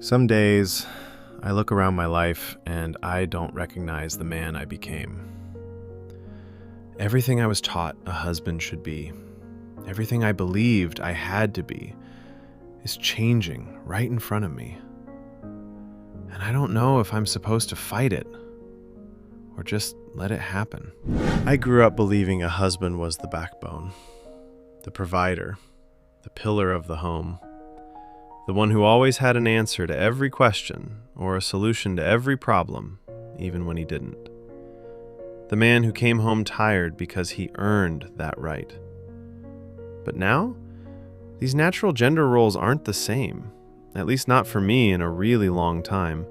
Some days, I look around my life and I don't recognize the man I became. Everything I was taught a husband should be, everything I believed I had to be, is changing right in front of me. And I don't know if I'm supposed to fight it or just let it happen. I grew up believing a husband was the backbone, the provider, the pillar of the home. The one who always had an answer to every question or a solution to every problem, even when he didn't. The man who came home tired because he earned that right. But now, these natural gender roles aren't the same, at least not for me in a really long time.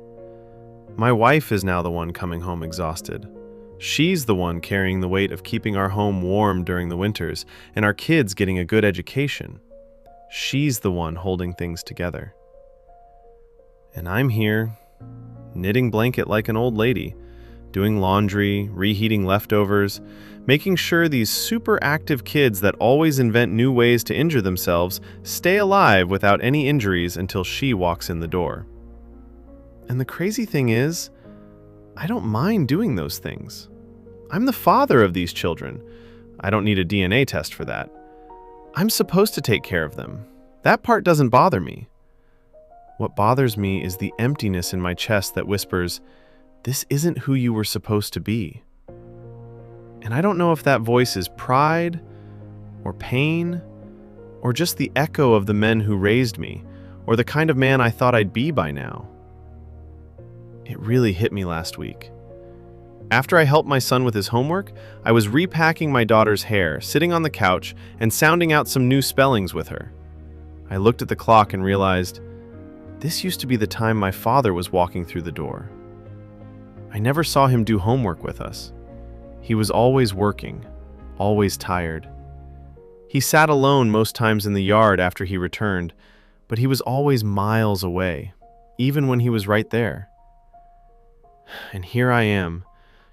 My wife is now the one coming home exhausted. She's the one carrying the weight of keeping our home warm during the winters and our kids getting a good education. She's the one holding things together. And I'm here, knitting blanket like an old lady, doing laundry, reheating leftovers, making sure these super active kids that always invent new ways to injure themselves stay alive without any injuries until she walks in the door. And the crazy thing is, I don't mind doing those things. I'm the father of these children. I don't need a DNA test for that. I'm supposed to take care of them. That part doesn't bother me. What bothers me is the emptiness in my chest that whispers, "This isn't who you were supposed to be." And I don't know if that voice is pride, or pain, or just the echo of the men who raised me, or the kind of man I thought I'd be by now. It really hit me last week. After I helped my son with his homework, I was repacking my daughter's hair, sitting on the couch, and sounding out some new spellings with her. I looked at the clock and realized, this used to be the time my father was walking through the door. I never saw him do homework with us. He was always working, always tired. He sat alone most times in the yard after he returned, but he was always miles away, even when he was right there. And here I am,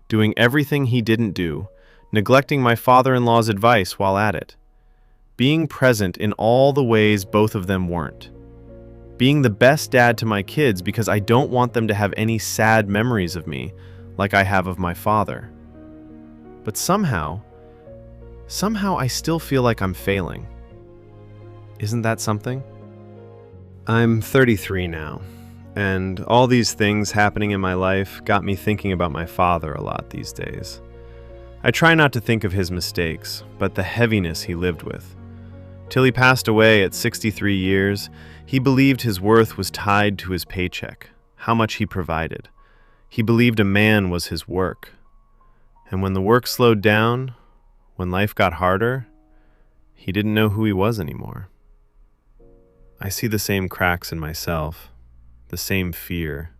doing everything he didn't do, neglecting my father-in-law's advice while at it. Being present in all the ways both of them weren't. Being the best dad to my kids because I don't want them to have any sad memories of me like I have of my father. But somehow I still feel like I'm failing. Isn't that something? I'm 33 now. And all these things happening in my life got me thinking about my father a lot these days. I try not to think of his mistakes, but the heaviness he lived with. Till he passed away at 63 years, he believed his worth was tied to his paycheck, how much he provided. He believed a man was his work. And when the work slowed down, when life got harder, he didn't know who he was anymore. I see the same cracks in myself. The same fear,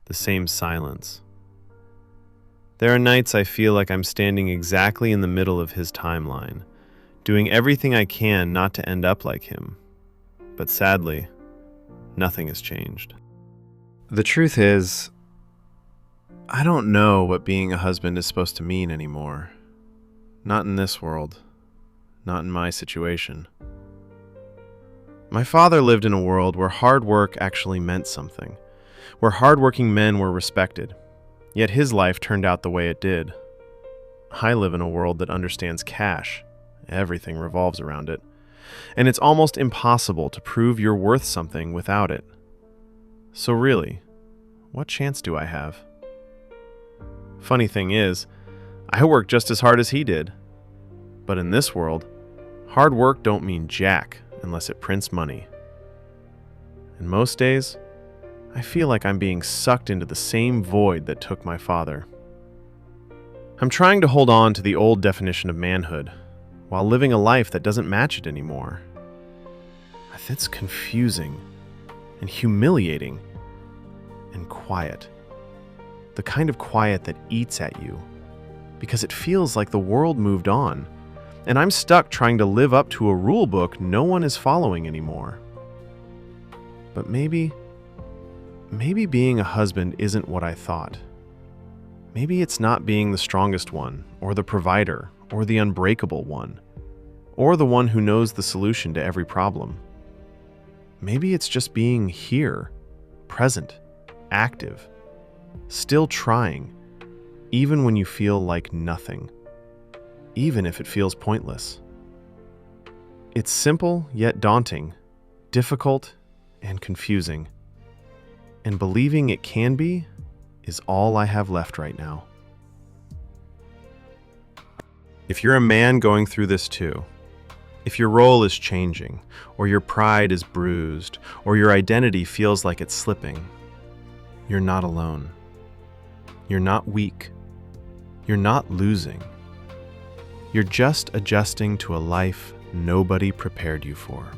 the same silence. There are nights I feel like I'm standing exactly in the middle of his timeline, doing everything I can not to end up like him. But sadly, nothing has changed. The truth is, I don't know what being a husband is supposed to mean anymore. Not in this world, not in my situation. My father lived in a world where hard work actually meant something, where hardworking men were respected, yet his life turned out the way it did. I live in a world that understands cash. Everything revolves around it. And it's almost impossible to prove you're worth something without it. So really, what chance do I have? Funny thing is, I work just as hard as he did. But in this world, hard work don't mean jack unless it prints money. And most days, I feel like I'm being sucked into the same void that took my father. I'm trying to hold on to the old definition of manhood, while living a life that doesn't match it anymore. It's confusing, and humiliating, and quiet. The kind of quiet that eats at you, because it feels like the world moved on, and I'm stuck trying to live up to a rule book no one is following anymore. But maybe being a husband isn't what I thought. Maybe it's not being the strongest one, or the provider, or the unbreakable one, or the one who knows the solution to every problem. Maybe it's just being here, present, active, still trying, even when you feel like nothing, even if it feels pointless. It's simple yet daunting, difficult and confusing, and believing it can be is all I have left right now. If you're a man going through this too, if your role is changing, or your pride is bruised, or your identity feels like it's slipping, you're not alone. You're not weak. You're not losing. You're just adjusting to a life nobody prepared you for.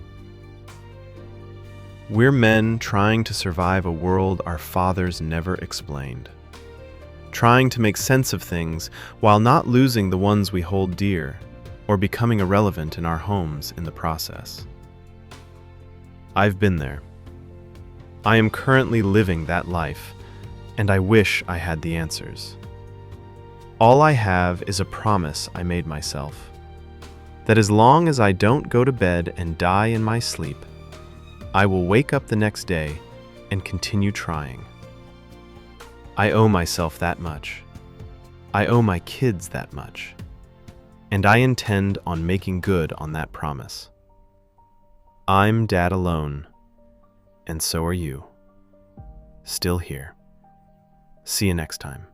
We're men trying to survive a world our fathers never explained. Trying to make sense of things while not losing the ones we hold dear, or becoming irrelevant in our homes in the process. I've been there. I am currently living that life, and I wish I had the answers. All I have is a promise I made myself, that as long as I don't go to bed and die in my sleep, I will wake up the next day and continue trying. I owe myself that much. I owe my kids that much. And I intend on making good on that promise. I'm Dad alone, and so are you. Still here. See you next time.